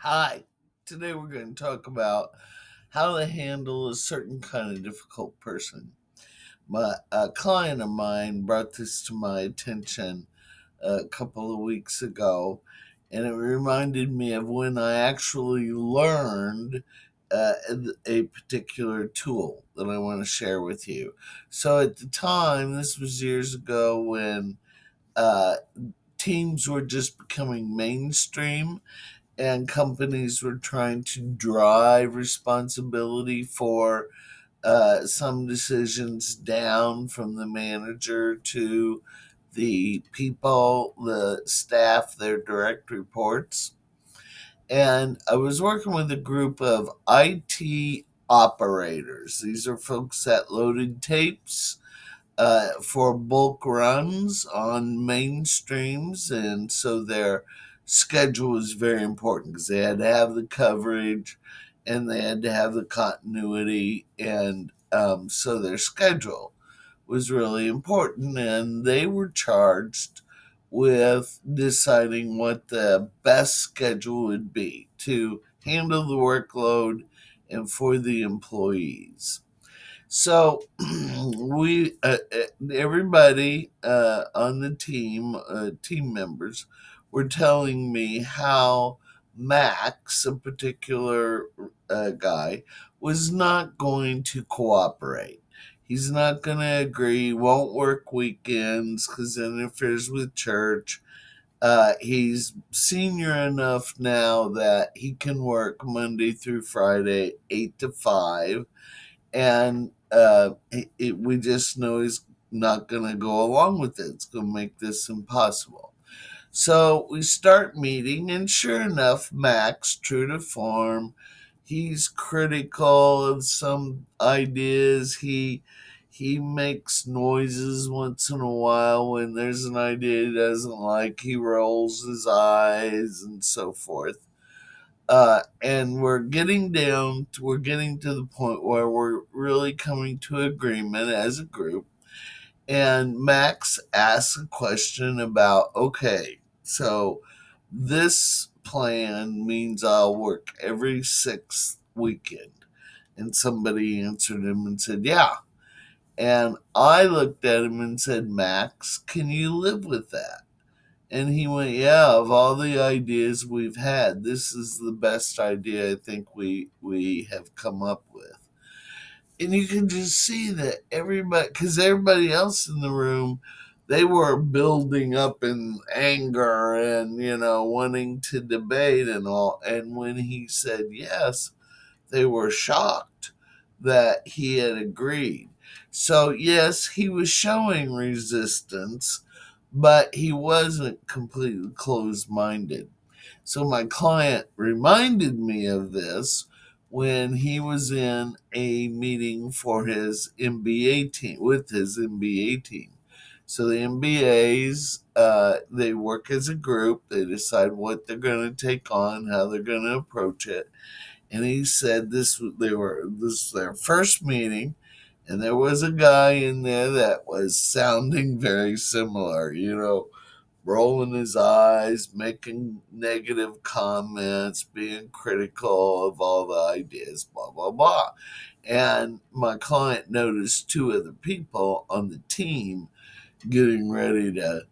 Hi, today we're going to talk about how to handle a certain kind of difficult person. A client of mine brought this to my attention a couple of weeks ago, and it reminded me of when I actually learned uh, a particular tool that I want to share with you. So at the time, this was years ago when uh, teams were just becoming mainstream and companies were trying to drive responsibility for some decisions down from the manager to the people, the staff, their direct reports. And I was working with a group of IT operators. These are folks that loaded tapes for bulk runs on mainstreams, and so their schedule was very important because they had to have the coverage and they had to have the continuity, and so their schedule was really important, and they were charged with deciding what the best schedule would be to handle the workload and for the employees. So we everybody on the team members, were telling me how Max, a particular guy, was not going to cooperate. He's not going to agree. Won't work weekends because it interferes with church. He's senior enough now that he can work Monday through Friday, 8 to 5, and we just know he's not going to go along with it. It's going to make this impossible. So we start meeting, and sure enough, Max, true to form, he's critical of some ideas. He makes noises once in a while when there's an idea he doesn't like. He rolls his eyes and so forth. And we're getting to the point where we're really coming to agreement as a group. And Max asks a question about, okay, so this plan means I'll work every sixth weekend. And somebody answered him and said, yeah. And I looked at him and said, Max, can you live with that? And he went, yeah, of all the ideas we've had, this is the best idea I think we have come up with. And you can just see that everybody, because everybody else in the room, they were building up in anger and, wanting to debate and all. And when he said yes, they were shocked that he had agreed. So, yes, he was showing resistance, but he wasn't completely closed minded. So, my client reminded me of this when he was in a meeting for his MBA team, with his MBA team. So the MBAs, they work as a group. They decide what they're going to take on, how they're going to approach it, and he said this was their first meeting, and there was a guy in there that was sounding very similar, rolling his eyes, making negative comments, being critical of all the ideas, blah blah blah. And my client noticed two other people on the team getting ready to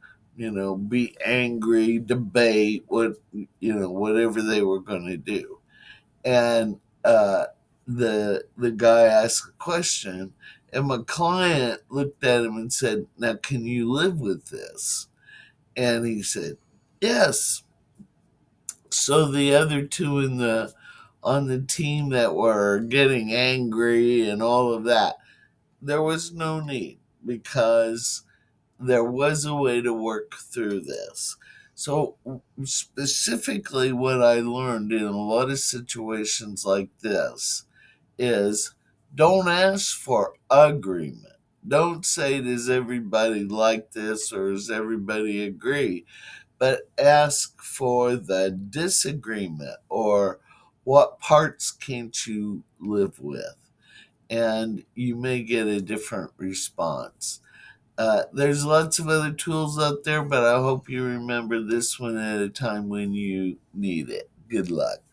be angry, debate whatever they were going to do. And the guy asked a question, and my client looked at him and said, now can you live with this? And he said, yes. So the other two on the team that were getting angry and all of that, there was no need, because there was a way to work through this. So, specifically, what I learned in a lot of situations like this is, don't ask for agreement. Don't say, does everybody like this or does everybody agree? But ask for the disagreement, or what parts can't you live with? And you may get a different response. There's lots of other tools out there, but I hope you remember this one at a time when you need it. Good luck.